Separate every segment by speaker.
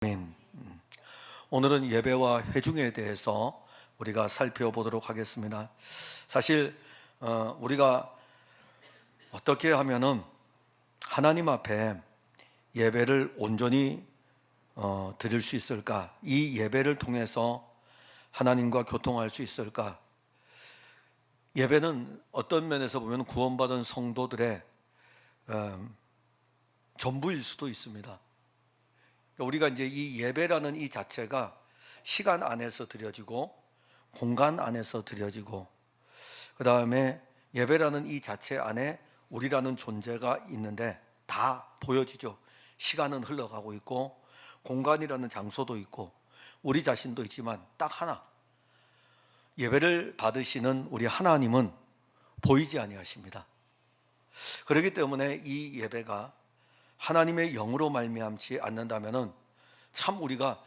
Speaker 1: 아멘. 오늘은 예배와 회중에 대해서 우리가 살펴보도록 하겠습니다. 사실 우리가 어떻게 하면은 하나님 앞에 예배를 온전히 드릴 수 있을까? 이 예배를 통해서 하나님과 교통할 수 있을까? 예배는 어떤 면에서 보면 구원받은 성도들의 전부일 수도 있습니다. 우리가 이제 이 예배라는 이 자체가 시간 안에서 드려지고 공간 안에서 드려지고, 그 다음에 예배라는 이 자체 안에 우리라는 존재가 있는데 다 보여지죠. 시간은 흘러가고 있고 공간이라는 장소도 있고 우리 자신도 있지만 딱 하나, 예배를 받으시는 우리 하나님은 보이지 아니하십니다. 그렇기 때문에 이 예배가 하나님의 영으로 말미암지 않는다면은 참 우리가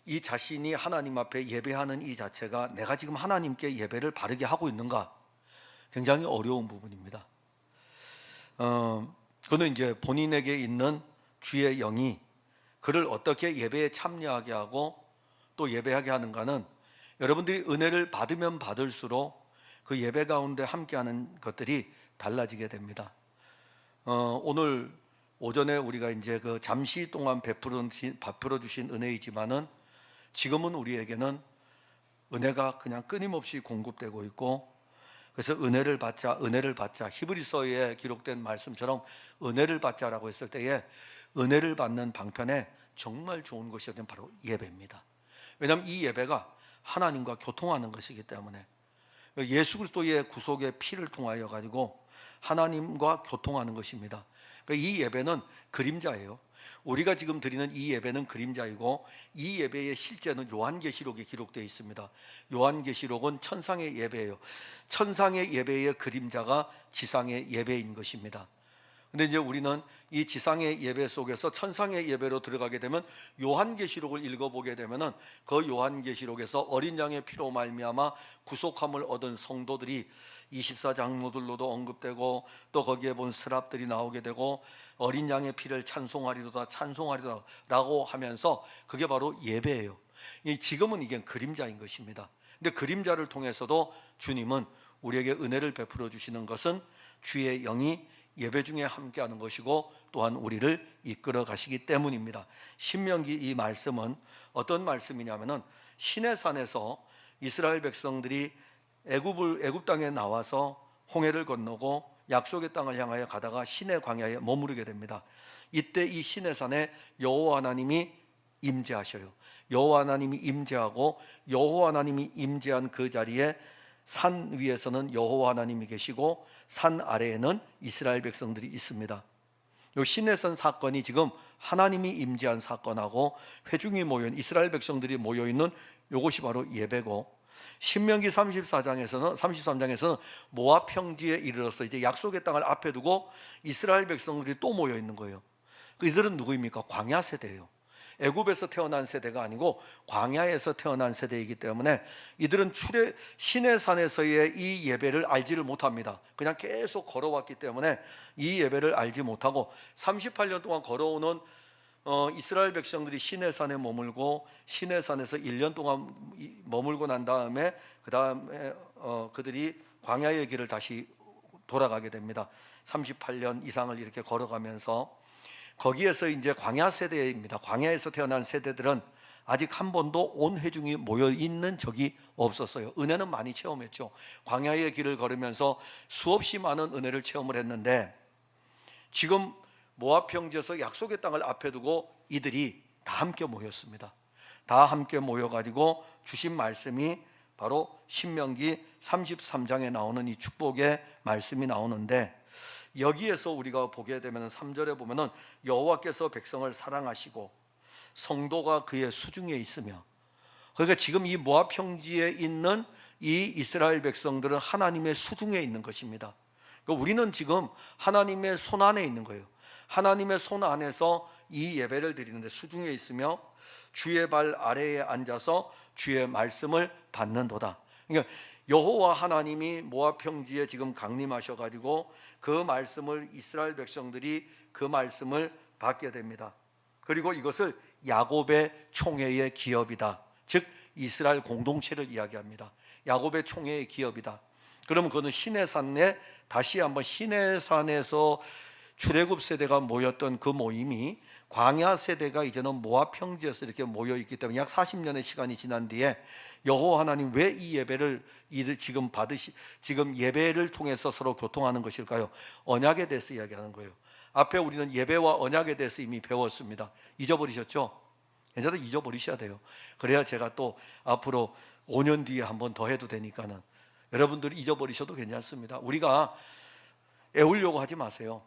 Speaker 1: 이 자신이 하나님 앞에 예배하는 이 자체가 내가 지금 하나님께 예배를 바르게 하고 있는가, 굉장히 어려운 부분입니다. 그는 이제 본인에게 있는 주의 영이 그를 어떻게 예배에 참여하게 하고 또 예배하게 하는가는 여러분들이 은혜를 받으면 받을수록 그 예배 가운데 함께하는 것들이 달라지게 됩니다. 오늘 오전에 우리가 이제 그 잠시 동안 베풀어 주신 은혜이지만은 지금은 우리에게는 은혜가 그냥 끊임없이 공급되고 있고, 그래서 은혜를 받자 히브리서에 기록된 말씀처럼 은혜를 받자라고 했을 때에 은혜를 받는 방편에 정말 좋은 것이 바로 예배입니다. 왜냐하면 이 예배가 하나님과 교통하는 것이기 때문에, 예수 그리스도의 구속의 피를 통하여 가지고 하나님과 교통하는 것입니다. 이 예배는 그림자예요. 우리가 지금 드리는 이 예배는 그림자이고, 이 예배의 실제는 요한계시록에 기록되어 있습니다. 요한계시록은 천상의 예배예요. 천상의 예배의 그림자가 지상의 예배인 것입니다. 근데 이제 우리는 이 지상의 예배 속에서 천상의 예배로 들어가게 되면 요한계시록을 읽어보게 되면은 그 요한계시록에서 어린 양의 피로 말미암아 구속함을 얻은 성도들이 24장로들로도 언급되고, 또 거기에 본 스랍들이 나오게 되고 어린 양의 피를 찬송하리로다 라고 하면서 그게 바로 예배예요. 지금은 이게 그림자인 것입니다. 근데 그림자를 통해서도 주님은 우리에게 은혜를 베풀어 주시는 것은 주의 영이 예배 중에 함께하는 것이고 또한 우리를 이끌어 가시기 때문입니다. 신명기 이 말씀은 어떤 말씀이냐면은 시내산에서 이스라엘 백성들이 애굽 땅에 나와서 홍해를 건너고 약속의 땅을 향하여 가다가 시내 광야에 머무르게 됩니다. 이때 이 시내산에 여호와 하나님이 임재하셔요. 여호와 하나님이 임재하고, 여호와 하나님이 임재한 그 자리에 산 위에서는 여호와 하나님이 계시고 산 아래에는 이스라엘 백성들이 있습니다. 이 시내산 사건이 지금 하나님이 임재한 사건하고 회중이 모여있는 이스라엘 백성들이 모여있는 이것이 바로 예배고, 신명기 33장에서는 모압 평지에 이르러서 이제 약속의 땅을 앞에 두고 이스라엘 백성들이 또 모여있는 거예요. 이들은 누구입니까? 광야 세대예요. 애굽에서 태어난 세대가 아니고 광야에서 태어난 세대이기 때문에 이들은 시내산에서의 이 예배를 알지를 못합니다. 그냥 계속 걸어왔기 때문에 이 예배를 알지 못하고 38년 동안 걸어오는 이스라엘 백성들이 시내산에 머물고 시내산에서 1년 동안 머물고 난 다음에 그 다음에 그들이 광야의 길을 다시 돌아가게 됩니다. 38년 이상을 이렇게 걸어가면서 거기에서 이제 광야 세대입니다. 광야에서 태어난 세대들은 아직 한 번도 온 회중이 모여 있는 적이 없었어요. 은혜는 많이 체험했죠. 광야의 길을 걸으면서 수없이 많은 은혜를 체험을 했는데, 지금 모압 평지에서 약속의 땅을 앞에 두고 이들이 다 함께 모였습니다. 다 함께 모여가지고 주신 말씀이 바로 신명기 33장에 나오는 이 축복의 말씀이 나오는데, 여기에서 우리가 보게 되면 3절에 보면은 여호와께서 백성을 사랑하시고 성도가 그의 수중에 있으며, 그러니까 지금 이 모압 평지에 있는 이 이스라엘 백성들은 하나님의 수중에 있는 것입니다. 그러니까 우리는 지금 하나님의 손 안에 있는 거예요. 하나님의 손 안에서 이 예배를 드리는데 수중에 있으며 주의 발 아래에 앉아서 주의 말씀을 받는도다. 그러니까 여호와 하나님이 모압 평지에 지금 강림하셔 가지고 그 말씀을 이스라엘 백성들이 그 말씀을 받게 됩니다. 그리고 이것을 야곱의 총회의 기업이다. 즉 이스라엘 공동체를 이야기합니다. 야곱의 총회의 기업이다. 그러면 그거는 시내산에 다시 한번 시내산에서 출애굽 세대가 모였던 그 모임이 광야 세대가 이제는 모압 평지에서 이렇게 모여 있기 때문에 약 40년의 시간이 지난 뒤에 여호와 하나님 왜 이 예배를 지금 예배를 통해서 서로 교통하는 것일까요? 언약에 대해서 이야기하는 거예요. 앞에 우리는 예배와 언약에 대해서 이미 배웠습니다. 잊어버리셨죠? 괜찮아도 잊어버리셔야 돼요. 그래야 제가 또 앞으로 5년 뒤에 한 번 더 해도 되니까는 여러분들이 잊어버리셔도 괜찮습니다. 우리가 애우려고 하지 마세요.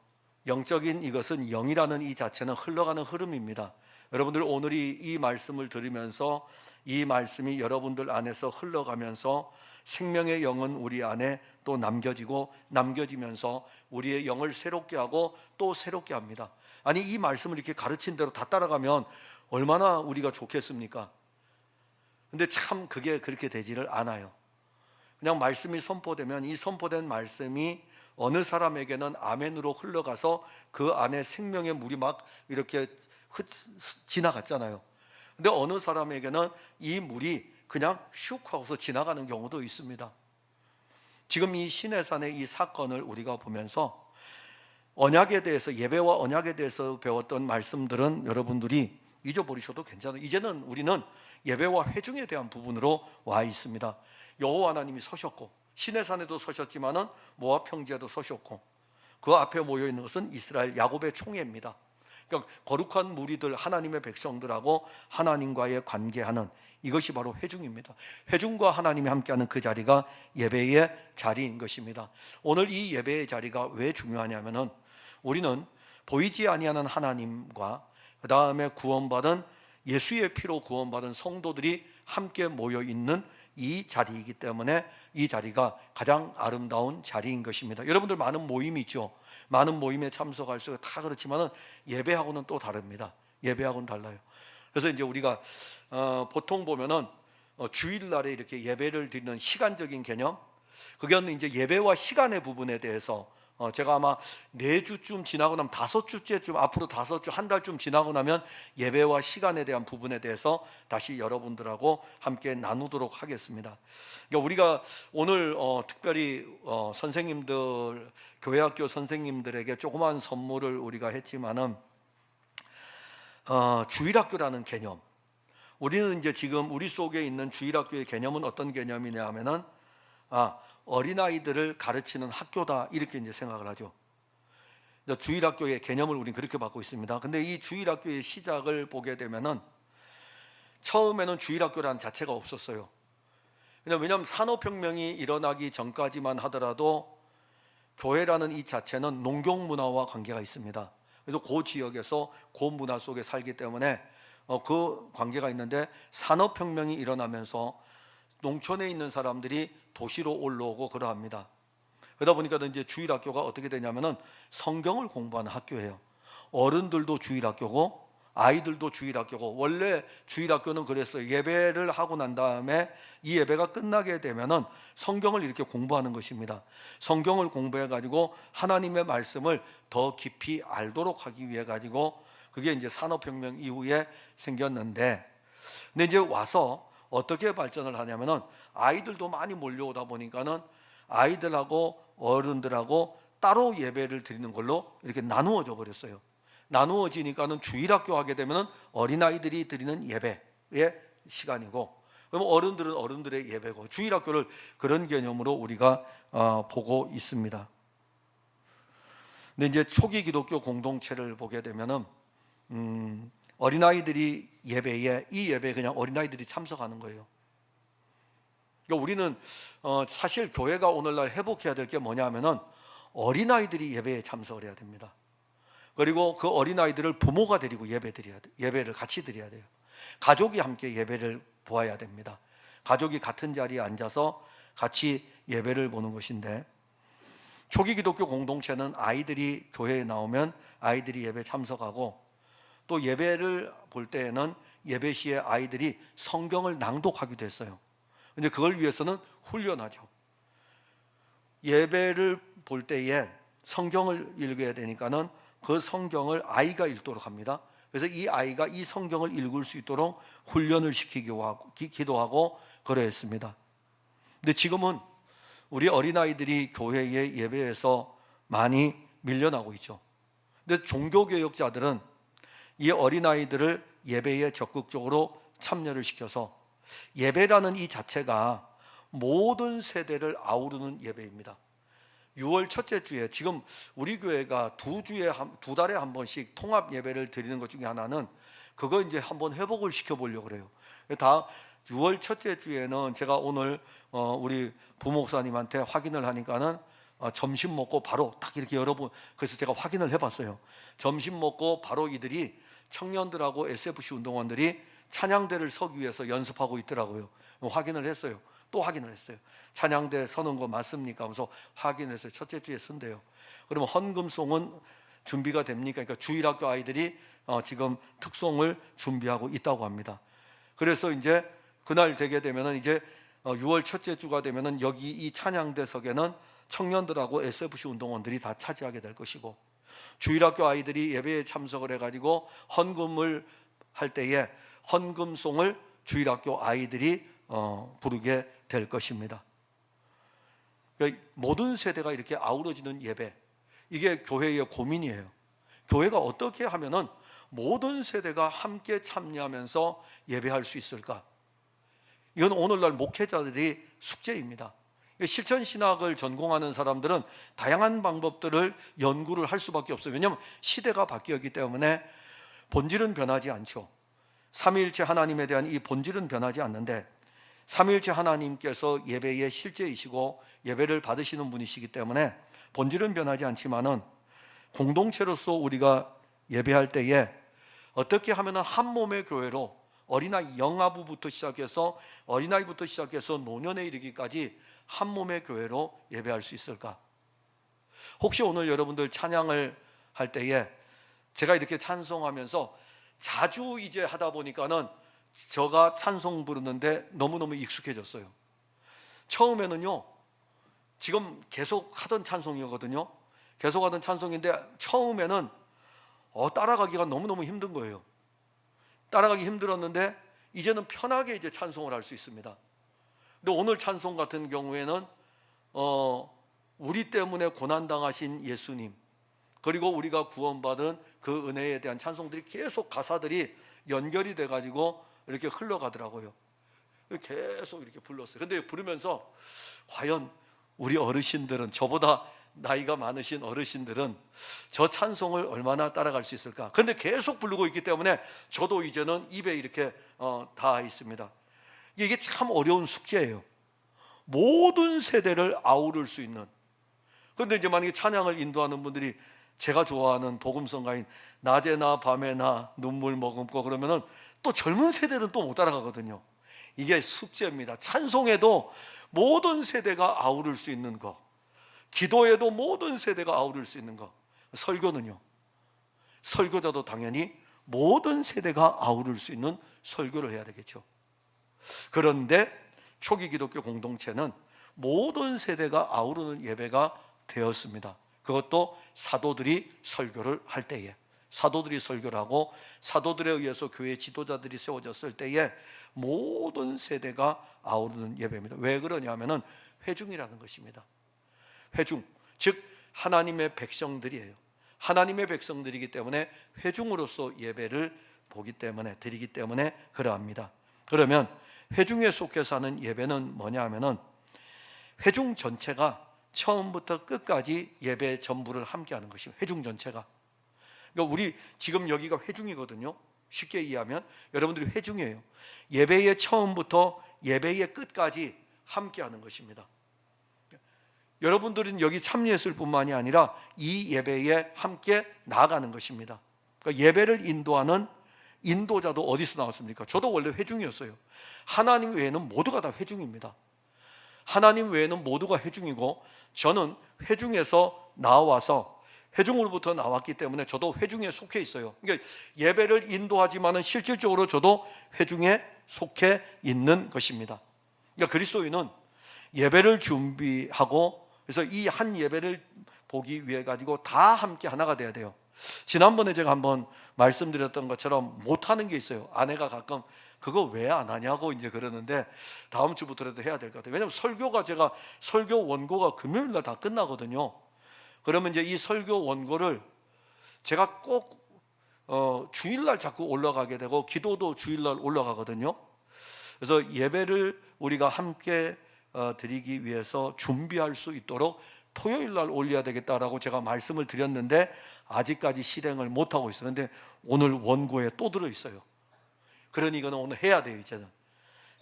Speaker 1: 영적인 이것은 영이라는 이 자체는 흘러가는 흐름입니다. 여러분들 오늘이 이 말씀을 들으면서 이 말씀이 여러분들 안에서 흘러가면서 생명의 영은 우리 안에 또 남겨지면서 우리의 영을 새롭게 하고 또 새롭게 합니다. 아니 이 말씀을 이렇게 가르친 대로 다 따라가면 얼마나 우리가 좋겠습니까? 근데 참 그게 그렇게 되지를 않아요. 그냥 말씀이 선포되면 이 선포된 말씀이 어느 사람에게는 아멘으로 흘러가서 그 안에 생명의 물이 막 이렇게 지나갔잖아요. 근데 어느 사람에게는 이 물이 그냥 슉 하고서 지나가는 경우도 있습니다. 지금 이 시내산의 이 사건을 우리가 보면서 언약에 대해서 예배와 언약에 대해서 배웠던 말씀들은 여러분들이 잊어버리셔도 괜찮아요. 이제는 우리는 예배와 회중에 대한 부분으로 와 있습니다. 여호와 하나님이 서셨고 시내산에도 서셨지만은 모압 평지에도 서셨고 그 앞에 모여 있는 것은 이스라엘 야곱의 총회입니다. 그러니까 거룩한 무리들 하나님의 백성들하고 하나님과의 관계하는 이것이 바로 회중입니다. 회중과 하나님이 함께하는 그 자리가 예배의 자리인 것입니다. 오늘 이 예배의 자리가 왜 중요하냐면은 우리는 보이지 아니하는 하나님과 그 다음에 구원받은 예수의 피로 구원받은 성도들이 함께 모여 있는 이 자리이기 때문에 이 자리가 가장 아름다운 자리인 것입니다. 여러분들 많은 모임이 있죠. 많은 모임에 참석할 수 다 그렇지만은 예배하고는 또 다릅니다. 예배하고는 달라요. 그래서 이제 우리가 보통 보면은 주일날에 이렇게 예배를 드리는 시간적인 개념, 그게 이제 예배와 시간의 부분에 대해서 제가 아마 4주쯤 지나고 나면 5주째쯤 앞으로 5주 한 달쯤 지나고 나면 예배와 시간에 대한 부분에 대해서 다시 여러분들하고 함께 나누도록 하겠습니다. 그러니까 우리가 오늘 특별히 선생님들 교회학교 선생님들에게 조그만 선물을 우리가 했지만은 주일학교라는 개념, 우리는 이제 지금 우리 속에 있는 주일학교의 개념은 어떤 개념이냐 하면은 어린아이들을 가르치는 학교다 이렇게 이제 생각을 하죠. 주일학교의 개념을 우리는 그렇게 받고 있습니다. 근데 이 주일학교의 시작을 보게 되면은 처음에는 주일학교라는 자체가 없었어요. 왜냐하면 산업혁명이 일어나기 전까지만 하더라도 교회라는 이 자체는 농경문화와 관계가 있습니다. 그래서 그 지역에서 그 문화 속에 살기 때문에 그 관계가 있는데 산업혁명이 일어나면서 농촌에 있는 사람들이 도시로 올라오고 그러합니다. 그러다 보니까 이제 주일학교가 어떻게 되냐면은 성경을 공부하는 학교예요. 어른들도 주일학교고 아이들도 주일학교고, 원래 주일학교는 그랬어요. 예배를 하고 난 다음에 이 예배가 끝나게 되면은 성경을 이렇게 공부하는 것입니다. 성경을 공부해 가지고 하나님의 말씀을 더 깊이 알도록 하기 위해 가지고 그게 이제 산업혁명 이후에 생겼는데, 근데 이제 와서 어떻게 발전을 하냐면은 아이들도 많이 몰려오다 보니까는 아이들하고 어른들하고 따로 예배를 드리는 걸로 이렇게 나누어져 버렸어요. 나누어지니까는 주일학교 하게 되면은 어린아이들이 드리는 예배의 시간이고, 그럼 어른들은 어른들의 예배고, 주일학교를 그런 개념으로 우리가 보고 있습니다. 근데 이제 초기 기독교 공동체를 보게 되면은 어린아이들이 예배에, 이 예배에 그냥 어린아이들이 참석하는 거예요. 그러니까 우리는 사실 교회가 오늘날 회복해야 될 게 뭐냐면은 어린아이들이 예배에 참석을 해야 됩니다. 그리고 그 어린아이들을 부모가 데리고 예배를 같이 드려야 돼요. 가족이 함께 예배를 보아야 됩니다. 가족이 같은 자리에 앉아서 같이 예배를 보는 것인데, 초기 기독교 공동체는 아이들이 교회에 나오면 아이들이 예배 참석하고, 또 예배를 볼 때에는 예배 시에 아이들이 성경을 낭독하기도 했어요. 근데 그걸 위해서는 훈련하죠. 예배를 볼 때에 성경을 읽어야 되니까는 그 성경을 아이가 읽도록 합니다. 그래서 이 아이가 이 성경을 읽을 수 있도록 훈련을 시키기도 하고 기도하고 그러했습니다. 근데 지금은 우리 어린아이들이 교회의 예배에서 많이 밀려나고 있죠. 근데 종교개혁자들은 이 어린아이들을 예배에 적극적으로 참여를 시켜서 예배라는 이 자체가 모든 세대를 아우르는 예배입니다. 6월 첫째 주에 지금 우리 교회가 두 달에 한 번씩 통합 예배를 드리는 것 중에 하나는 그거 이제 한번 회복을 시켜보려고 그래요. 다 6월 첫째 주에는 제가 오늘 우리 부목사님한테 확인을 하니까는 점심 먹고 바로 딱 이렇게 여러분, 그래서 제가 확인을 해봤어요. 점심 먹고 바로 이들이 청년들하고 SFC 운동원들이 찬양대를 서기 위해서 연습하고 있더라고요. 확인을 했어요. 또 확인을 했어요. 찬양대 서는 거 맞습니까? 하면서 확인해서 첫째 주에 선대요. 그러면 헌금송은 준비가 됩니까? 그러니까 주일학교 아이들이 지금 특송을 준비하고 있다고 합니다. 그래서 이제 그날 되게 되면은 이제 6월 첫째 주가 되면은 여기 이 찬양대석에는 청년들하고 SFC 운동원들이 다 차지하게 될 것이고, 주일학교 아이들이 예배에 참석을 해가지고 헌금을 할 때에 헌금송을 주일학교 아이들이 부르게 될 것입니다. 그러니까 모든 세대가 이렇게 아우러지는 예배, 이게 교회의 고민이에요. 교회가 어떻게 하면은 모든 세대가 함께 참여하면서 예배할 수 있을까? 이건 오늘날 목회자들이 숙제입니다. 실천신학을 전공하는 사람들은 다양한 방법들을 연구를 할 수밖에 없어요. 왜냐하면 시대가 바뀌었기 때문에 본질은 변하지 않죠. 삼위일체 하나님에 대한 이 본질은 변하지 않는데, 삼위일체 하나님께서 예배의 실제이시고 예배를 받으시는 분이시기 때문에 본질은 변하지 않지만은 공동체로서 우리가 예배할 때에 어떻게 하면 한 몸의 교회로 어린아이 영아부부터 시작해서 어린아이부터 시작해서 노년에 이르기까지 한 몸의 교회로 예배할 수 있을까? 혹시 오늘 여러분들 찬양을 할 때에 제가 이렇게 찬송하면서 자주 이제 하다 보니까는 제가 찬송 부르는데 너무너무 익숙해졌어요. 처음에는요, 지금 계속 하던 찬송이거든요. 계속 하던 찬송인데 처음에는 따라가기가 너무너무 힘든 거예요. 따라가기 힘들었는데 이제는 편하게 이제 찬송을 할 수 있습니다. 근데 오늘 찬송 같은 경우에는 우리 때문에 고난당하신 예수님, 그리고 우리가 구원받은 그 은혜에 대한 찬송들이 계속 가사들이 연결이 돼가지고 이렇게 흘러가더라고요. 계속 이렇게 불렀어요. 근데 부르면서 과연 우리 어르신들은, 저보다 나이가 많으신 어르신들은 저 찬송을 얼마나 따라갈 수 있을까? 근데 계속 부르고 있기 때문에 저도 이제는 입에 이렇게 닿아 있습니다. 이게 참 어려운 숙제예요. 모든 세대를 아우를 수 있는. 그런데 이제 만약에 찬양을 인도하는 분들이 제가 좋아하는 복음성가인 낮에나 밤에나 눈물 머금고 그러면은 또 젊은 세대는 또 못 따라가거든요. 이게 숙제입니다. 찬송에도 모든 세대가 아우를 수 있는 거, 기도에도 모든 세대가 아우를 수 있는 거, 설교는요, 설교자도 당연히 모든 세대가 아우를 수 있는 설교를 해야 되겠죠. 그런데 초기 기독교 공동체는 모든 세대가 아우르는 예배가 되었습니다. 그것도 사도들이 설교를 할 때에, 사도들이 설교를 하고 사도들에 의해서 교회 지도자들이 세워졌을 때에 모든 세대가 아우르는 예배입니다. 왜 그러냐면은 회중이라는 것입니다. 회중, 즉 하나님의 백성들이에요. 하나님의 백성들이기 때문에 회중으로서 예배를 보기 때문에, 드리기 때문에 그러합니다. 그러면 회중에 속해서 하는 예배는 뭐냐 하면은 회중 전체가 처음부터 끝까지 예배 전부를 함께 하는 것입니다. 회중 전체가. 그러니까 우리 지금 여기가 회중이거든요. 쉽게 이해하면 여러분들이 회중이에요. 예배의 처음부터 예배의 끝까지 함께 하는 것입니다. 여러분들은 여기 참여했을 뿐만이 아니라 이 예배에 함께 나아가는 것입니다. 그러니까 예배를 인도하는 인도자도 어디서 나왔습니까? 저도 원래 회중이었어요. 하나님 외에는 모두가 다 회중입니다. 하나님 외에는 모두가 회중이고 저는 회중에서 나와서 회중으로부터 나왔기 때문에 저도 회중에 속해 있어요. 그러니까 예배를 인도하지만은 실질적으로 저도 회중에 속해 있는 것입니다. 그러니까 그리스도인은 예배를 준비하고 그래서 이 한 예배를 보기 위해 가지고 다 함께 하나가 돼야 돼요. 지난번에 제가 한번 말씀드렸던 것처럼 못하는 게 있어요. 아내가 가끔 그거 왜 안 하냐고 이제 그러는데 다음 주부터라도 해야 될 것 같아요. 왜냐하면 제가 설교 원고가 금요일 날 다 끝나거든요. 그러면 이제 이 설교 원고를 제가 꼭 주일날 자꾸 올라가게 되고 기도도 주일날 올라가거든요. 그래서 예배를 우리가 함께 드리기 위해서 준비할 수 있도록 토요일날 올려야 되겠다라고 제가 말씀을 드렸는데 아직까지 실행을 못하고 있어요. 그런데 오늘 원고에 또 들어있어요. 그러니 이거는 오늘 해야 돼요. 이제는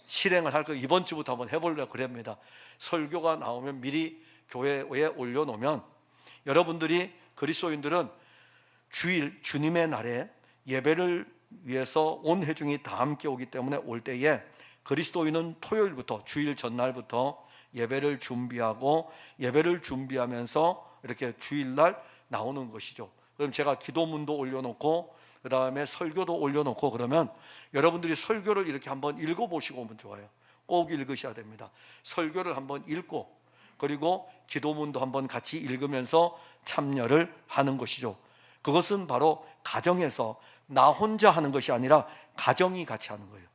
Speaker 1: 실행을 할 거. 이번 주부터 한번 해보려고 그럽니다. 설교가 나오면 미리 교회에 올려놓으면 여러분들이 그리스도인들은 주일 주님의 날에 예배를 위해서 온 회중이 다 함께 오기 때문에 올 때에 그리스도인은 토요일부터 주일 전날부터 예배를 준비하고 예배를 준비하면서 이렇게 주일날 나오는 것이죠. 그럼 제가 기도문도 올려놓고 그 다음에 설교도 올려놓고 그러면 여러분들이 설교를 이렇게 한번 읽어보시고 오면 좋아요. 꼭 읽으셔야 됩니다. 설교를 한번 읽고 그리고 기도문도 한번 같이 읽으면서 참여를 하는 것이죠. 그것은 바로 가정에서 나 혼자 하는 것이 아니라 가정이 같이 하는 거예요.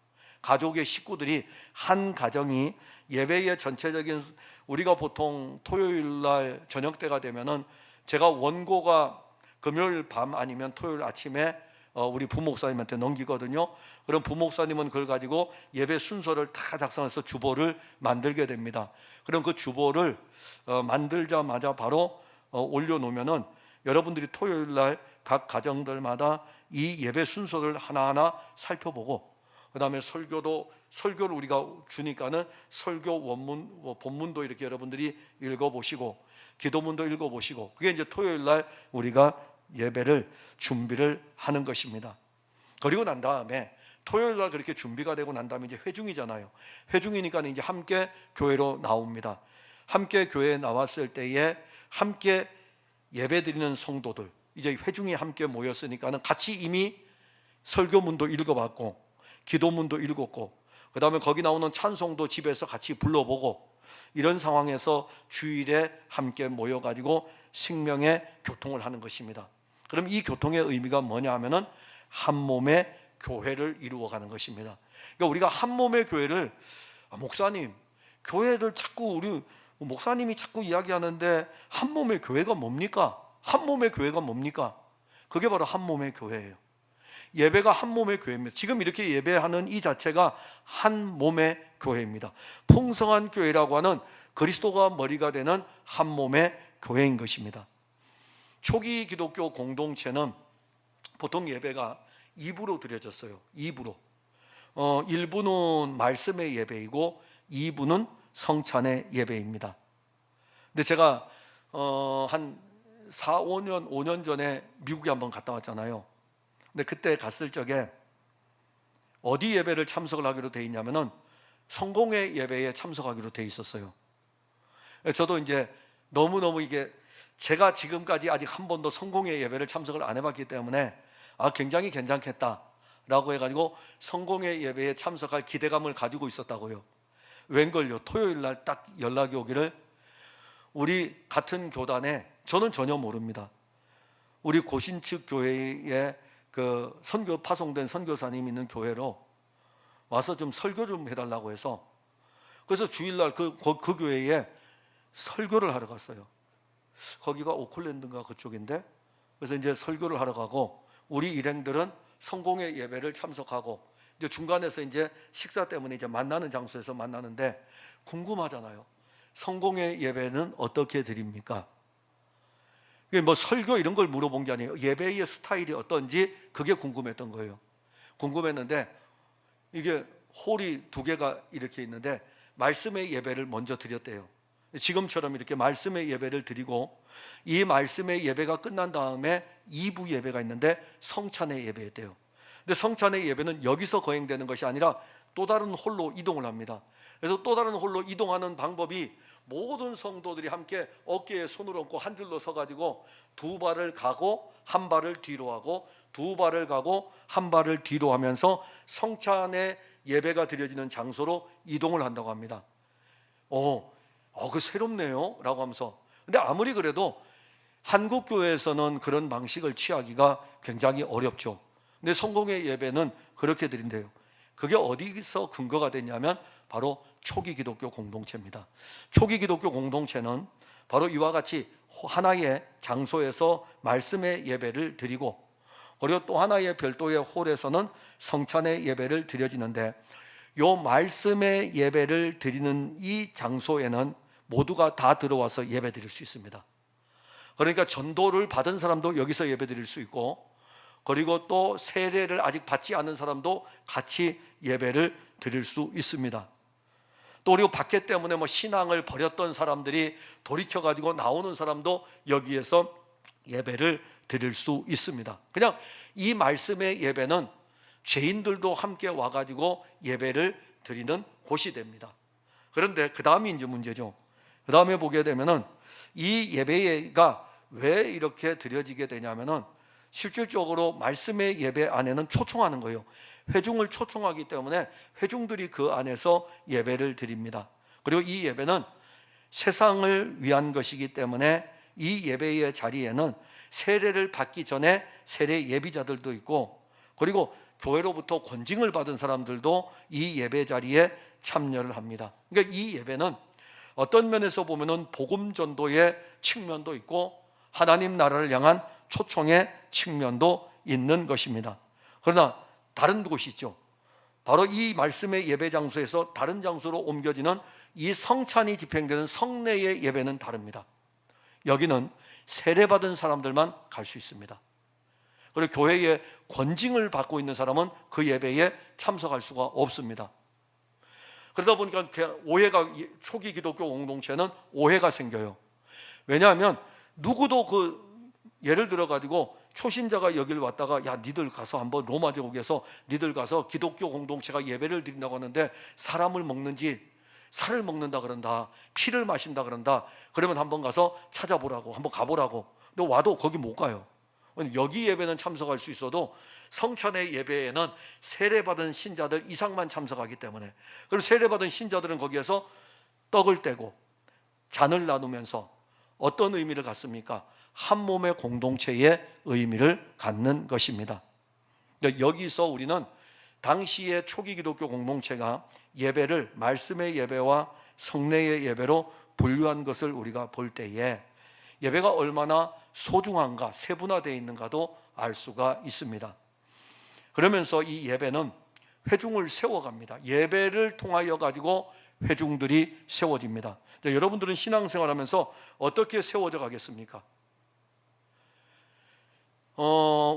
Speaker 1: 가족의 식구들이 한 가정이 예배의 전체적인 우리가 보통 토요일 날 저녁 때가 되면은 제가 원고가 금요일 밤 아니면 토요일 아침에 우리 부목사님한테 넘기거든요. 그럼 부목사님은 그걸 가지고 예배 순서를 다 작성해서 주보를 만들게 됩니다. 그럼 그 주보를 만들자마자 바로 올려놓으면은 여러분들이 토요일 날 각 가정들마다 이 예배 순서를 하나하나 살펴보고 그 다음에 설교를 우리가 주니까는 설교 원문, 본문도 이렇게 여러분들이 읽어보시고 기도문도 읽어보시고 그게 이제 토요일 날 우리가 예배를 준비를 하는 것입니다. 그리고 난 다음에 토요일 날 그렇게 준비가 되고 난 다음에 이제 회중이잖아요. 회중이니까 이제 함께 교회로 나옵니다. 함께 교회에 나왔을 때에 함께 예배 드리는 성도들, 이제 회중이 함께 모였으니까는 같이 이미 설교문도 읽어봤고 기도문도 읽었고 그 다음에 거기 나오는 찬송도 집에서 같이 불러보고 이런 상황에서 주일에 함께 모여가지고 생명의 교통을 하는 것입니다. 그럼 이 교통의 의미가 뭐냐 하면은 한 몸의 교회를 이루어가는 것입니다. 그러니까 우리가 한 몸의 교회를 목사님, 교회를 자꾸 우리 목사님이 자꾸 이야기하는데 한 몸의 교회가 뭡니까? 한 몸의 교회가 뭡니까? 그게 바로 한 몸의 교회예요. 예배가 한 몸의 교회입니다. 지금 이렇게 예배하는 이 자체가 한 몸의 교회입니다. 풍성한 교회라고 하는 그리스도가 머리가 되는 한 몸의 교회인 것입니다. 초기 기독교 공동체는 보통 예배가 2부로 드려졌어요. 2부로. 1부는 말씀의 예배이고 2부는 성찬의 예배입니다. 근데 제가 한 4, 5년 전에 미국에 한번 갔다 왔잖아요. 근데 그때 갔을 적에 어디 예배를 참석을 하기로 돼 있냐면은 성공회 예배에 참석하기로 돼 있었어요. 저도 이제 너무너무 이게 제가 지금까지 아직 한 번도 성공회 예배를 참석을 안 해봤기 때문에 굉장히 괜찮겠다라고 해가지고 성공회 예배에 참석할 기대감을 가지고 있었다고요. 웬걸요? 토요일 날 딱 연락이 오기를 우리 같은 교단에 저는 전혀 모릅니다. 우리 고신측 교회에 그 파송된 선교사님 있는 교회로 와서 좀 설교 좀 해달라고 해서 그래서 주일날 그 교회에 설교를 하러 갔어요. 거기가 오클랜드인가 그쪽인데 그래서 이제 설교를 하러 가고 우리 일행들은 성공의 예배를 참석하고 이제 중간에서 이제 식사 때문에 이제 만나는 장소에서 만나는데 궁금하잖아요. 성공의 예배는 어떻게 드립니까? 뭐 설교 이런 걸 물어본 게 아니에요. 예배의 스타일이 어떤지 그게 궁금했던 거예요. 궁금했는데 이게 홀이 2개가 이렇게 있는데 말씀의 예배를 먼저 드렸대요. 지금처럼 이렇게 말씀의 예배를 드리고 이 말씀의 예배가 끝난 다음에 2부 예배가 있는데 성찬의 예배였대요. 근데 성찬의 예배는 여기서 거행되는 것이 아니라 또 다른 홀로 이동을 합니다. 그래서 또 다른 홀로 이동하는 방법이 모든 성도들이 함께 어깨에 손을 얹고 한 줄로 서가지고 2발을 가고 한 발을 뒤로 하고 2발을 가고 한 발을 뒤로 하면서 성찬의 예배가 드려지는 장소로 이동을 한다고 합니다. 그 새롭네요 라고 하면서 근데 아무리 그래도 한국 교회에서는 그런 방식을 취하기가 굉장히 어렵죠. 근데 성공의 예배는 그렇게 드린대요. 그게 어디서 근거가 됐냐면 바로 초기 기독교 공동체입니다. 초기 기독교 공동체는 바로 이와 같이 하나의 장소에서 말씀의 예배를 드리고, 그리고 또 하나의 별도의 홀에서는 성찬의 예배를 드려지는데, 요 말씀의 예배를 드리는 이 장소에는 모두가 다 들어와서 예배 드릴 수 있습니다. 그러니까 전도를 받은 사람도 여기서 예배 드릴 수 있고, 그리고 또 세례를 아직 받지 않은 사람도 같이 예배를 드릴 수 있습니다. 또 그리고 밖에 때문에 신앙을 버렸던 사람들이 돌이켜가지고 나오는 사람도 여기에서 예배를 드릴 수 있습니다. 그냥 이 말씀의 예배는 죄인들도 함께 와가지고 예배를 드리는 곳이 됩니다. 그런데 그 다음이 이제 문제죠. 그 다음에 보게 되면은 이 예배가 왜 이렇게 드려지게 되냐면은 실질적으로 말씀의 예배 안에는 초청하는 거예요. 회중을 초청하기 때문에 회중들이 그 안에서 예배를 드립니다. 그리고 이 예배는 세상을 위한 것이기 때문에 이 예배의 자리에는 세례를 받기 전에 세례 예비자들도 있고, 그리고 교회로부터 권징을 받은 사람들도 이 예배 자리에 참여를 합니다. 그러니까 이 예배는 어떤 면에서 보면은 복음 전도의 측면도 있고 하나님 나라를 향한 초청의 측면도 있는 것입니다. 그러나 다른 곳이 있죠. 바로 이 말씀의 예배 장소에서 다른 장소로 옮겨지는 이 성찬이 집행되는 성례의 예배는 다릅니다. 여기는 세례받은 사람들만 갈 수 있습니다. 그리고 교회에 권징을 받고 있는 사람은 그 예배에 참석할 수가 없습니다. 그러다 보니까 오해가, 초기 기독교 공동체는 오해가 생겨요. 왜냐하면 누구도 예를 들어 가지고 초신자가 여길 왔다가 야 니들 가서 한번 로마 제국에서 니들 가서 기독교 공동체가 예배를 드린다고 하는데 사람을 먹는지 살을 먹는다 그런다, 피를 마신다 그런다, 그러면 한번 가서 찾아보라고, 한번 가보라고. 근데 와도 거기 못 가요. 여기 예배는 참석할 수 있어도 성찬의 예배에는 세례받은 신자들 이상만 참석하기 때문에, 그리고 세례받은 신자들은 거기에서 떡을 떼고 잔을 나누면서 어떤 의미를 갖습니까? 한 몸의 공동체의 의미를 갖는 것입니다. 여기서 우리는 당시의 초기 기독교 공동체가 예배를 말씀의 예배와 성례의 예배로 분류한 것을 우리가 볼 때에 예배가 얼마나 소중한가, 세분화되어 있는가도 알 수가 있습니다. 그러면서 이 예배는 회중을 세워갑니다. 예배를 통하여 가지고 회중들이 세워집니다. 여러분들은 신앙생활하면서 어떻게 세워져 가겠습니까?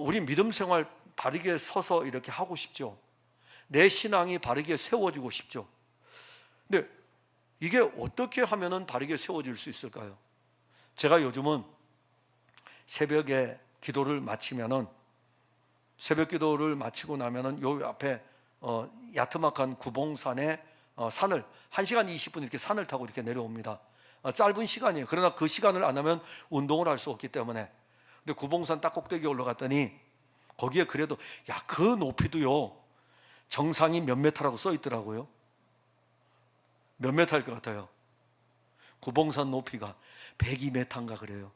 Speaker 1: 우리 믿음 생활 바르게 서서 이렇게 하고 싶죠. 내 신앙이 바르게 세워지고 싶죠. 근데 이게 어떻게 하면은 바르게 세워질 수 있을까요? 제가 요즘은 새벽에 기도를 마치면은, 새벽 기도를 마치고 나면은 요 앞에 야트막한 구봉산에 산을 1시간 20분 이렇게 산을 타고 이렇게 내려옵니다. 짧은 시간이에요. 그러나 그 시간을 안 하면 운동을 할 수 없기 때문에. 근데 구봉산 딱 꼭대기에 올라갔더니 거기에 그래도 그 높이도요 정상이 몇 메타라고 써 있더라고요. 몇 메타일 것 같아요? 구봉산 높이가 102m인가 그래요.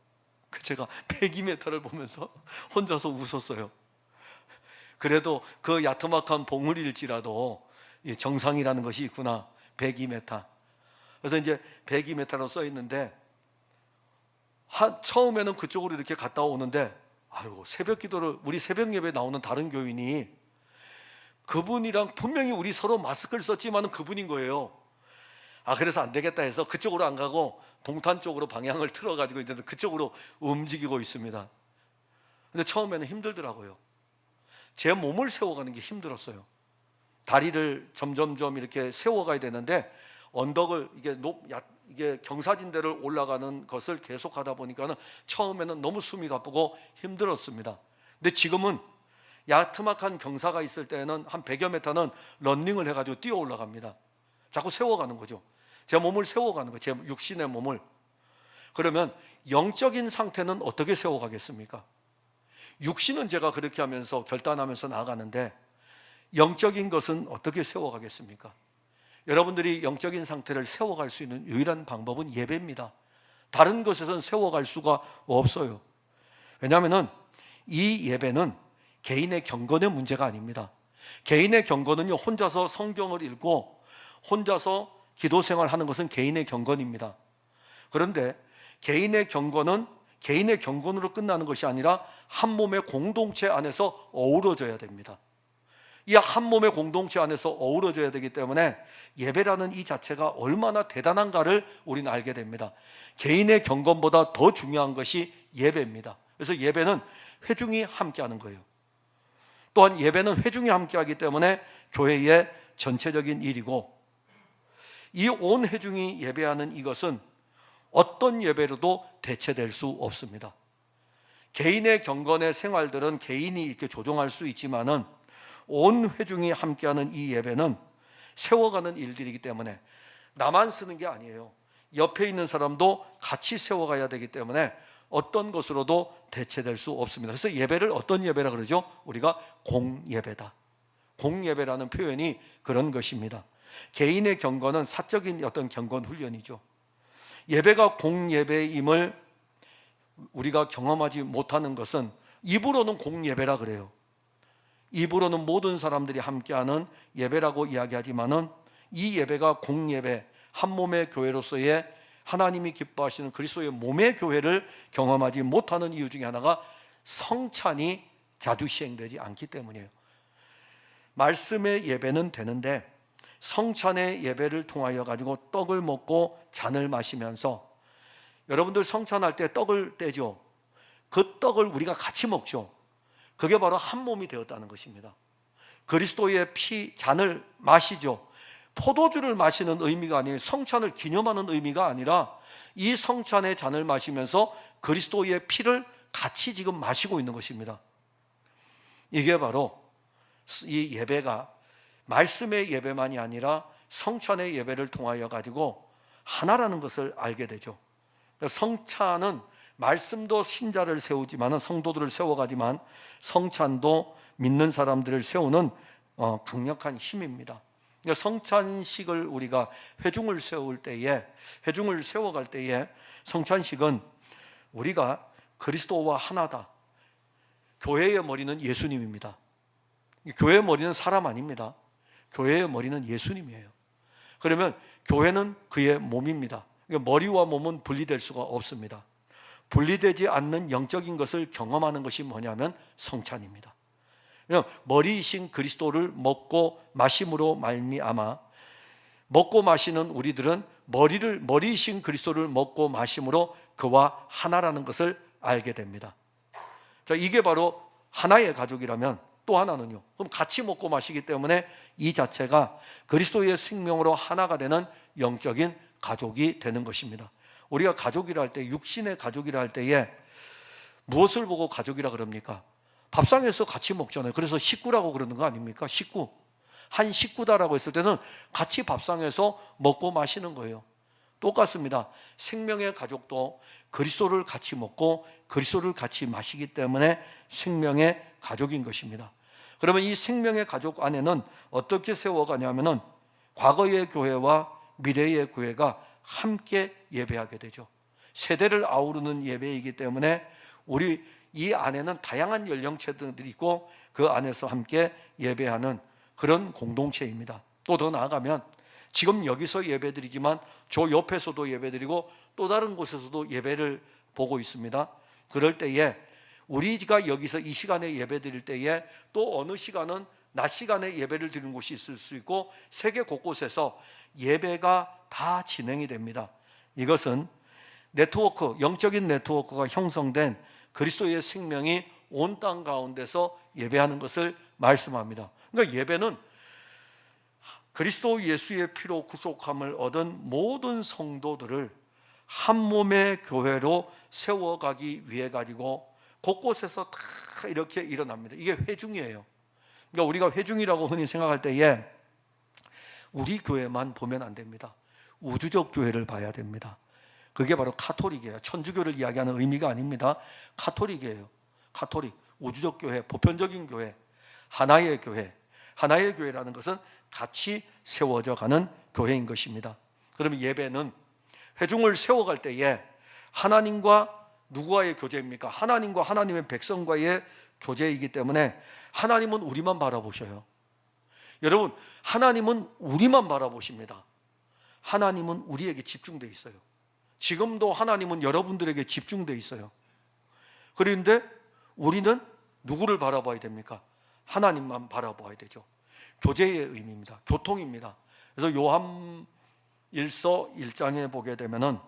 Speaker 1: 제가 102m를 보면서 혼자서 웃었어요. 그래도 그 야트막한 봉우리일지라도 정상이라는 것이 있구나. 102m. 그래서 이제 102m라고 써 있는데 처음에는 그쪽으로 이렇게 갔다 오는데, 아이고, 새벽 기도를, 우리 새벽 예배 나오는 다른 교인이 그분이랑 분명히 우리 서로 마스크를 썼지만 그분인 거예요. 그래서 안 되겠다 해서 그쪽으로 안 가고 동탄 쪽으로 방향을 틀어가지고 이제 그쪽으로 움직이고 있습니다. 근데 처음에는 힘들더라고요. 제 몸을 세워가는 게 힘들었어요. 다리를 점점점 이렇게 세워가야 되는데 언덕을 이게 경사진대를 올라가는 것을 계속 하다 보니까는 처음에는 너무 숨이 가쁘고 힘들었습니다. 근데 지금은 야트막한 경사가 있을 때는 한 100여 메타는 런닝을 해가지고 뛰어 올라갑니다. 자꾸 세워가는 거죠. 제 몸을 세워가는 거예요. 제 육신의 몸을. 그러면 영적인 상태는 어떻게 세워가겠습니까? 육신은 제가 그렇게 하면서 결단하면서 나아가는데 영적인 것은 어떻게 세워가겠습니까? 여러분들이 영적인 상태를 세워갈 수 있는 유일한 방법은 예배입니다. 다른 것에서는 세워갈 수가 없어요. 왜냐하면 이 예배는 개인의 경건의 문제가 아닙니다. 개인의 경건은요, 혼자서 성경을 읽고 혼자서 기도 생활하는 것은 개인의 경건입니다. 그런데 개인의 경건은 개인의 경건으로 끝나는 것이 아니라 한 몸의 공동체 안에서 어우러져야 됩니다. 이 한 몸의 공동체 안에서 어우러져야 되기 때문에 예배라는 이 자체가 얼마나 대단한가를 우리는 알게 됩니다. 개인의 경건보다 더 중요한 것이 예배입니다. 그래서 예배는 회중이 함께하는 거예요. 또한 예배는 회중이 함께하기 때문에 교회의 전체적인 일이고, 이 온 회중이 예배하는 이것은 어떤 예배로도 대체될 수 없습니다. 개인의 경건의 생활들은 개인이 이렇게 조정할 수 있지만은 온 회중이 함께하는 이 예배는 세워가는 일들이기 때문에 나만 쓰는 게 아니에요. 옆에 있는 사람도 같이 세워가야 되기 때문에 어떤 것으로도 대체될 수 없습니다. 그래서 예배를 어떤 예배라 그러죠? 우리가 공예배다. 공예배라는 표현이 그런 것입니다. 개인의 경건은 사적인 어떤 경건 훈련이죠. 예배가 공예배임을 우리가 경험하지 못하는 것은 입으로는 공예배라 그래요. 입으로는 모든 사람들이 함께하는 예배라고 이야기하지만은 이 예배가 공예배, 한 몸의 교회로서의 하나님이 기뻐하시는 그리스도의 몸의 교회를 경험하지 못하는 이유 중에 하나가 성찬이 자주 시행되지 않기 때문이에요. 말씀의 예배는 되는데 성찬의 예배를 통하여 가지고 떡을 먹고 잔을 마시면서, 여러분들 성찬할 때 떡을 떼죠. 그 떡을 우리가 같이 먹죠. 그게 바로 한 몸이 되었다는 것입니다. 그리스도의 피 잔을 마시죠. 포도주를 마시는 의미가 아니에요. 성찬을 기념하는 의미가 아니라 이 성찬의 잔을 마시면서 그리스도의 피를 같이 지금 마시고 있는 것입니다. 이게 바로 이 예배가 말씀의 예배만이 아니라 성찬의 예배를 통하여 가지고 하나라는 것을 알게 되죠. 성찬은 말씀도 신자를 세우지만, 성도들을 세워가지만 성찬도 믿는 사람들을 세우는 강력한 힘입니다. 그러니까 성찬식을 우리가 회중을 세워갈 때에 성찬식은 우리가 그리스도와 하나다. 교회의 머리는 예수님입니다. 교회의 머리는 사람 아닙니다. 교회의 머리는 예수님이에요. 그러면 교회는 그의 몸입니다. 그러니까 머리와 몸은 분리될 수가 없습니다. 분리되지 않는 영적인 것을 경험하는 것이 뭐냐면 성찬입니다. 머리이신 그리스도를 먹고 마심으로 말미암아, 먹고 마시는 우리들은 머리이신 그리스도를 먹고 마심으로 그와 하나라는 것을 알게 됩니다. 자, 이게 바로 하나의 가족이라면 또 하나는요, 그럼 같이 먹고 마시기 때문에 이 자체가 그리스도의 생명으로 하나가 되는 영적인 가족이 되는 것입니다. 우리가 가족이라 할 때, 육신의 가족이라 할 때에 무엇을 보고 가족이라 그럽니까? 밥상에서 같이 먹잖아요. 그래서 식구라고 그러는 거 아닙니까? 식구. 한 식구다라고 했을 때는 같이 밥상에서 먹고 마시는 거예요. 똑같습니다. 생명의 가족도 그리스도를 같이 먹고 그리스도를 같이 마시기 때문에 생명의 가족인 것입니다. 그러면 이 생명의 가족 안에는 어떻게 세워가냐면은 과거의 교회와 미래의 교회가 함께 예배하게 되죠. 세대를 아우르는 예배이기 때문에 우리 이 안에는 다양한 연령층들이 있고 그 안에서 함께 예배하는 그런 공동체입니다. 또 더 나아가면 지금 여기서 예배드리지만 저 옆에서도 예배드리고 또 다른 곳에서도 예배를 보고 있습니다. 그럴 때에 우리가 여기서 이 시간에 예배드릴 때에 또 어느 시간은 낮 시간에 예배를 드리는 곳이 있을 수 있고 세계 곳곳에서 예배가 다 진행이 됩니다. 이것은 네트워크, 영적인 네트워크가 형성된 그리스도의 생명이 온 땅 가운데서 예배하는 것을 말씀합니다. 그러니까 예배는 그리스도 예수의 피로 구속함을 얻은 모든 성도들을 한 몸의 교회로 세워가기 위해 가지고 곳곳에서 다 이렇게 일어납니다. 이게 회중이에요. 그러니까 우리가 회중이라고 흔히 생각할 때에 우리 교회만 보면 안 됩니다. 우주적 교회를 봐야 됩니다. 그게 바로 카톨릭이에요. 천주교를 이야기하는 의미가 아닙니다. 카톨릭이에요. 카톨릭, 우주적 교회, 보편적인 교회, 하나의 교회. 하나의 교회라는 것은 같이 세워져 가는 교회인 것입니다. 그러면 예배는 회중을 세워갈 때에 하나님과 누구와의 교제입니까? 하나님과 하나님의 백성과의 교제이기 때문에 하나님은 우리만 바라보셔요. 여러분, 하나님은 우리만 바라보십니다. 하나님은 우리에게 집중되어 있어요. 지금도 하나님은 여러분들에게 집중되어 있어요. 그런데 우리는 누구를 바라봐야 됩니까? 하나님만 바라봐야 되죠. 교제의 의미입니다. 교통입니다. 그래서 요한 1서 1장에 보게 되면은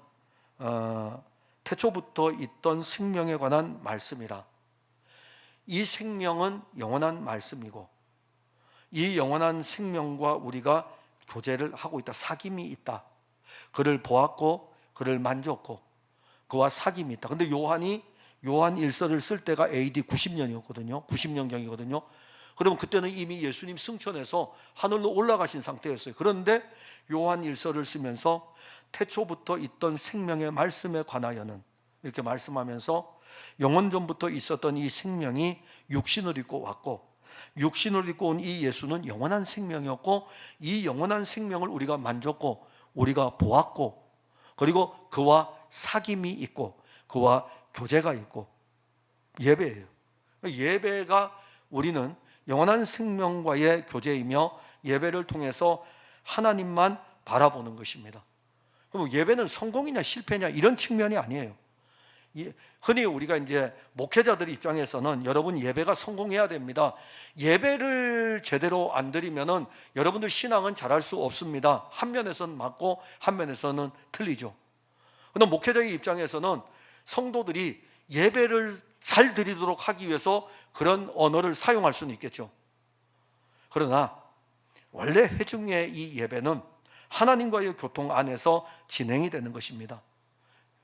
Speaker 1: 태초부터 있던 생명에 관한 말씀이라. 이 생명은 영원한 말씀이고 이 영원한 생명과 우리가 교제를 하고 있다. 사귐이 있다. 그를 보았고 그를 만졌고 그와 사귐이 있다. 근데 요한 1서를 쓸 때가 AD 90년이었거든요. 90년경이거든요. 그러면 그때는 이미 예수님 승천해서 하늘로 올라가신 상태였어요. 그런데 요한 1서를 쓰면서 태초부터 있던 생명의 말씀에 관하여는 이렇게 말씀하면서 영원전부터 있었던 이 생명이 육신을 입고 왔고 육신을 입고 온 이 예수는 영원한 생명이었고 이 영원한 생명을 우리가 만졌고 우리가 보았고 그리고 그와 사귐이 있고 그와 교제가 있고 예배예요. 예배가 우리는 영원한 생명과의 교제이며 예배를 통해서 하나님만 바라보는 것입니다. 그럼 예배는 성공이냐 실패냐 이런 측면이 아니에요. 흔히 우리가 이제 목회자들 입장에서는 여러분 예배가 성공해야 됩니다. 예배를 제대로 안 드리면은 여러분들 신앙은 잘할 수 없습니다. 한 면에서는 맞고 한 면에서는 틀리죠. 그런데 목회자의 입장에서는 성도들이 예배를 잘 드리도록 하기 위해서 그런 언어를 사용할 수는 있겠죠. 그러나 원래 회중의 이 예배는 하나님과의 교통 안에서 진행이 되는 것입니다.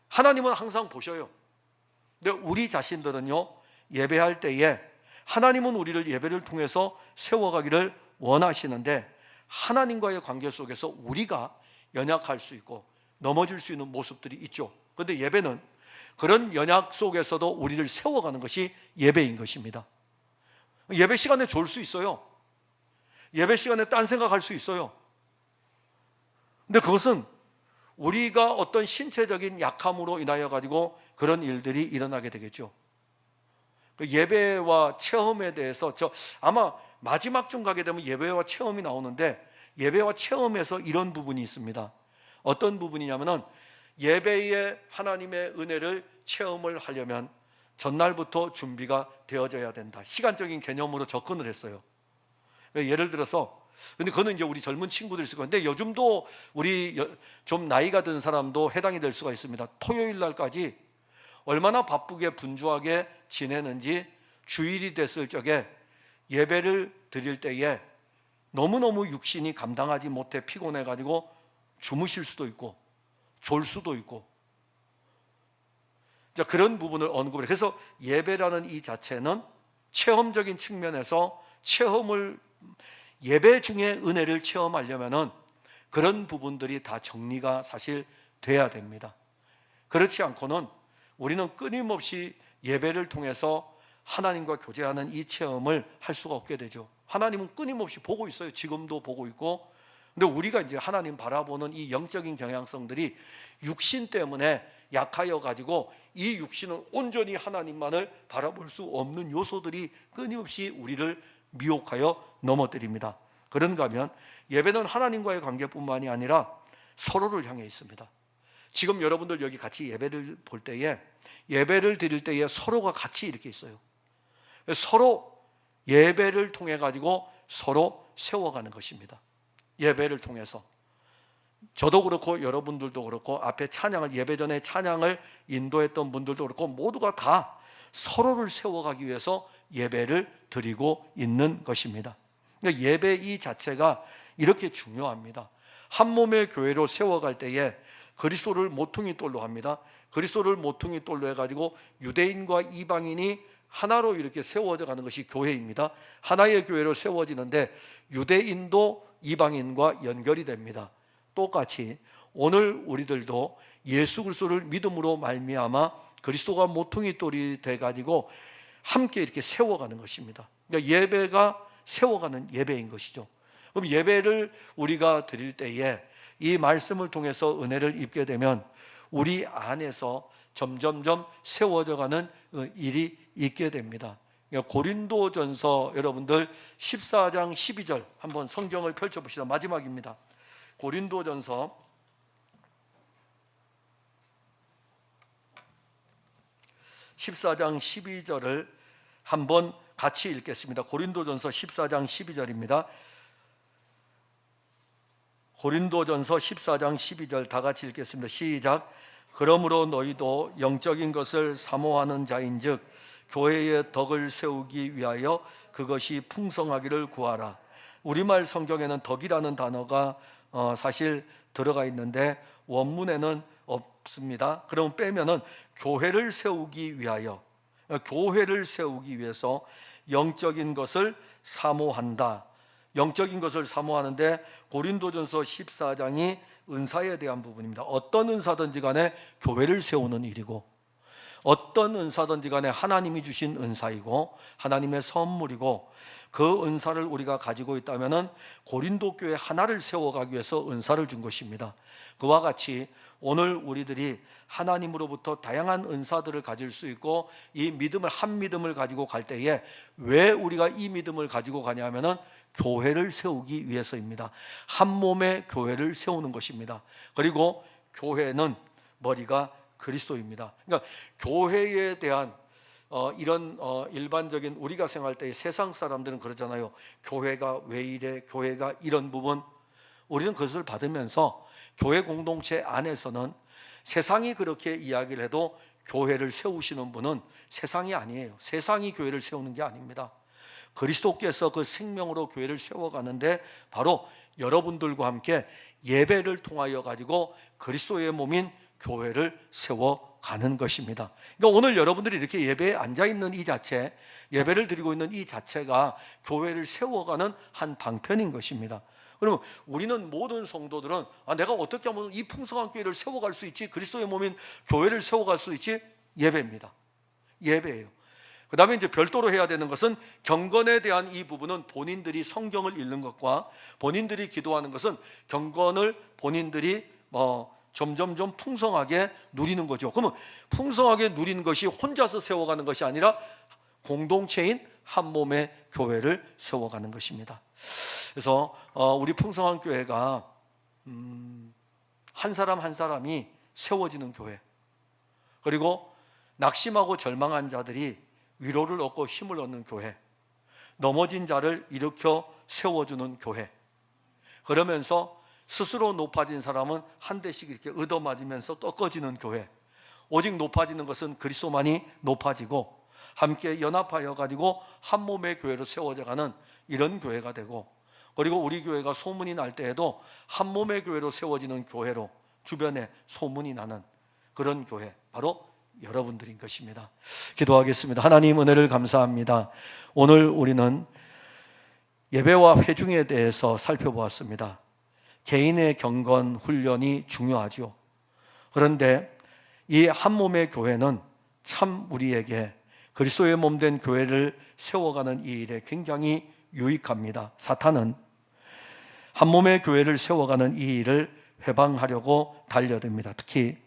Speaker 1: 하나님은 항상 보셔요. 근데 우리 자신들은요, 예배할 때에 하나님은 우리를 예배를 통해서 세워가기를 원하시는데 하나님과의 관계 속에서 우리가 연약할 수 있고 넘어질 수 있는 모습들이 있죠. 그런데 예배는 그런 연약 속에서도 우리를 세워가는 것이 예배인 것입니다. 예배 시간에 졸 수 있어요. 예배 시간에 딴 생각할 수 있어요. 근데 그것은 우리가 어떤 신체적인 약함으로 인하여 가지고 그런 일들이 일어나게 되겠죠. 예배와 체험에 대해서 아마 마지막 중 가게 되면 예배와 체험이 나오는데 예배와 체험에서 이런 부분이 있습니다. 어떤 부분이냐면은 예배에 하나님의 은혜를 체험을 하려면 전날부터 준비가 되어져야 된다. 시간적인 개념으로 접근을 했어요. 예를 들어서 근데 그거는 이제 우리 젊은 친구들 있을 건데 요즘도 우리 좀 나이가 든 사람도 해당이 될 수가 있습니다. 토요일 날까지 얼마나 바쁘게 분주하게 지내는지 주일이 됐을 적에 예배를 드릴 때에 너무너무 육신이 감당하지 못해 피곤해 가지고 주무실 수도 있고 졸 수도 있고 그런 부분을 언급을 해요. 그래서 예배라는 이 자체는 체험적인 측면에서 예배 중에 은혜를 체험하려면은 그런 부분들이 다 정리가 사실 돼야 됩니다. 그렇지 않고는 우리는 끊임없이 예배를 통해서 하나님과 교제하는 이 체험을 할 수가 없게 되죠. 하나님은 끊임없이 보고 있어요. 지금도 보고 있고. 근데 우리가 이제 하나님 바라보는 이 영적인 경향성들이 육신 때문에 약하여 가지고 이 육신은 온전히 하나님만을 바라볼 수 없는 요소들이 끊임없이 우리를 미혹하여 넘어뜨립니다. 그런가 하면 예배는 하나님과의 관계뿐만이 아니라 서로를 향해 있습니다. 지금 여러분들 여기 같이 예배를 볼 때에 예배를 드릴 때에 서로가 같이 이렇게 있어요. 서로 예배를 통해 가지고 서로 세워가는 것입니다. 예배를 통해서 저도 그렇고 여러분들도 그렇고 앞에 찬양을 예배 전에 찬양을 인도했던 분들도 그렇고 모두가 다 서로를 세워가기 위해서 예배를 드리고 있는 것입니다. 그러니까 예배 이 자체가 이렇게 중요합니다. 한 몸의 교회로 세워갈 때에 그리스도를 모퉁이 돌로 합니다. 그리스도를 모퉁이 돌로 해가지고 유대인과 이방인이 하나로 이렇게 세워져 가는 것이 교회입니다. 하나의 교회로 세워지는데 유대인도 이방인과 연결이 됩니다. 똑같이 오늘 우리들도 예수 그리스도를 믿음으로 말미암아 그리스도가 모퉁이 돌이 돼가지고 함께 이렇게 세워가는 것입니다. 그러니까 예배가 세워가는 예배인 것이죠. 그럼 예배를 우리가 드릴 때에 이 말씀을 통해서 은혜를 입게 되면 우리 안에서 점점점 세워져가는 일이 있게 됩니다. 고린도전서 여러분들 14장 12절 한번 성경을 펼쳐보시다. 마지막입니다. 고린도전서 14장 12절을 한번 같이 읽겠습니다. 고린도전서 14장 12절입니다. 고린도전서 14장 12절 다 같이 읽겠습니다. 시작. 그러므로 너희도 영적인 것을 사모하는 자인즉 교회의 덕을 세우기 위하여 그것이 풍성하기를 구하라. 우리말 성경에는 덕이라는 단어가 사실 들어가 있는데 원문에는 없습니다. 그럼 빼면은 교회를 세우기 위하여, 교회를 세우기 위해서 영적인 것을 사모한다. 영적인 것을 사모하는데 고린도전서 14장이 은사에 대한 부분입니다. 어떤 은사든지 간에 교회를 세우는 일이고, 어떤 은사든지 간에 하나님이 주신 은사이고 하나님의 선물이고, 그 은사를 우리가 가지고 있다면 고린도 교회 하나를 세워가기 위해서 은사를 준 것입니다. 그와 같이 오늘 우리들이 하나님으로부터 다양한 은사들을 가질 수 있고, 이 믿음을, 한 믿음을 가지고 갈 때에 왜 우리가 이 믿음을 가지고 가냐면은 교회를 세우기 위해서입니다. 한 몸의 교회를 세우는 것입니다. 그리고 교회는 머리가 그리스도입니다. 그러니까 교회에 대한 이런 일반적인 우리가 생각할 때 세상 사람들은 그러잖아요. 교회가 왜 이래? 교회가 이런 부분. 우리는 그것을 받으면서 교회 공동체 안에서는 세상이 그렇게 이야기를 해도 교회를 세우시는 분은 세상이 아니에요. 세상이 교회를 세우는 게 아닙니다. 그리스도께서 그 생명으로 교회를 세워가는데 바로 여러분들과 함께 예배를 통하여 가지고 그리스도의 몸인 교회를 세워가는 것입니다. 그러니까 오늘 여러분들이 이렇게 예배에 앉아있는 이 자체, 예배를 드리고 있는 이 자체가 교회를 세워가는 한 방편인 것입니다. 그러면 우리는 모든 성도들은 내가 어떻게 하면 이 풍성한 교회를 세워갈 수 있지? 그리스도의 몸인 교회를 세워갈 수 있지? 예배입니다. 예배예요. 그 다음에 이제 별도로 해야 되는 것은 경건에 대한 이 부분은 본인들이 성경을 읽는 것과 본인들이 기도하는 것은 경건을 본인들이 점점점 풍성하게 누리는 거죠. 그러면 풍성하게 누리는 것이 혼자서 세워가는 것이 아니라 공동체인 한 몸의 교회를 세워가는 것입니다. 그래서 우리 풍성한 교회가 한 사람 한 사람이 세워지는 교회, 그리고 낙심하고 절망한 자들이 위로를 얻고 힘을 얻는 교회, 넘어진 자를 일으켜 세워주는 교회, 그러면서 스스로 높아진 사람은 한 대씩 이렇게 얻어맞으면서 꺾어지는 교회. 오직 높아지는 것은 그리스도만이 높아지고 함께 연합하여 가지고 한 몸의 교회로 세워져가는 이런 교회가 되고, 그리고 우리 교회가 소문이 날 때에도 한 몸의 교회로 세워지는 교회로 주변에 소문이 나는 그런 교회, 바로 여러분들인 것입니다. 기도하겠습니다. 하나님 은혜를 감사합니다. 오늘 우리는 예배와 회중에 대해서 살펴보았습니다. 개인의 경건 훈련이 중요하죠. 그런데 이 한 몸의 교회는 참 우리에게 그리스도의 몸된 교회를 세워가는 이 일에 굉장히 유익합니다. 사탄은 한 몸의 교회를 세워가는 이 일을 회방하려고 달려듭니다. 특히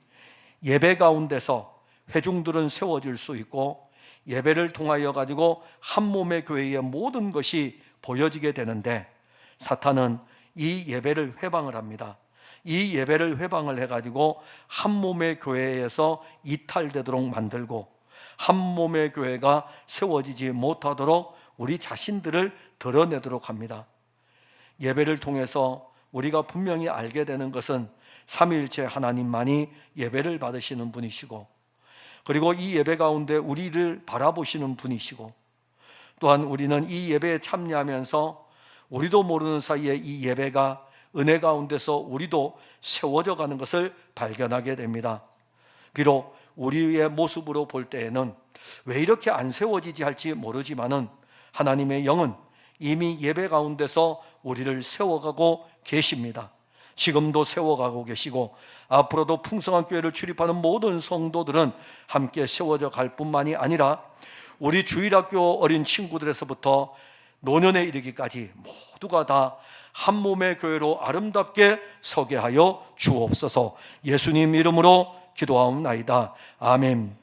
Speaker 1: 예배 가운데서 회중들은 세워질 수 있고, 예배를 통하여 가지고 한 몸의 교회의 모든 것이 보여지게 되는데, 사탄은 이 예배를 회방을 합니다. 이 예배를 회방을 해가지고 한 몸의 교회에서 이탈되도록 만들고, 한 몸의 교회가 세워지지 못하도록 우리 자신들을 드러내도록 합니다. 예배를 통해서 우리가 분명히 알게 되는 것은 삼위일체 하나님만이 예배를 받으시는 분이시고, 그리고 이 예배 가운데 우리를 바라보시는 분이시고, 또한 우리는 이 예배에 참여하면서 우리도 모르는 사이에 이 예배가 은혜 가운데서 우리도 세워져 가는 것을 발견하게 됩니다. 비록 우리의 모습으로 볼 때에는 왜 이렇게 안 세워지지 할지 모르지만은 하나님의 영은 이미 예배 가운데서 우리를 세워가고 계십니다. 지금도 세워가고 계시고, 앞으로도 풍성한 교회를 출입하는 모든 성도들은 함께 세워져 갈 뿐만이 아니라 우리 주일학교 어린 친구들에서부터 노년에 이르기까지 모두가 다 한 몸의 교회로 아름답게 서게 하여 주옵소서. 예수님 이름으로 기도하옵나이다. 아멘.